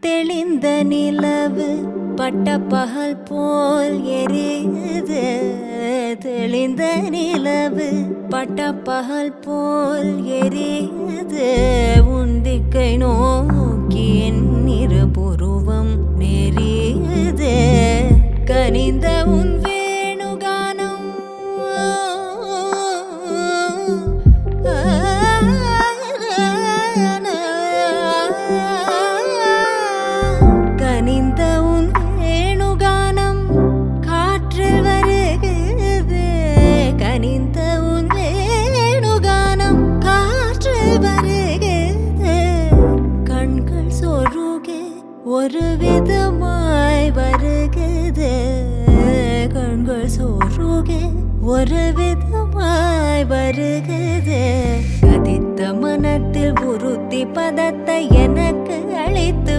தெளிந்த நிலவு பட்ட பகல் போல் எரியுது. தெளிந்த நிலவு பட்ட பகல் போல் எரியுது. உந்திக்கை நோக்கி என் இருபுருவம் நெறியுது. கனிந்த உன் வேணுகானம் கனிந்த உன் வேணுகானம் காற்றில் வருகிறது. கனிந்த உன் வேணுகானம் காற்றில் வருகிறது. கண்கள் சொருகே ஒரு விதமாய் வருகிறது. கண்கள் சொருகே ஒரு விதமாய் வருகிறது. கதித்த மனத்தில் உறுதி பதத்தை எனக்கு அளித்து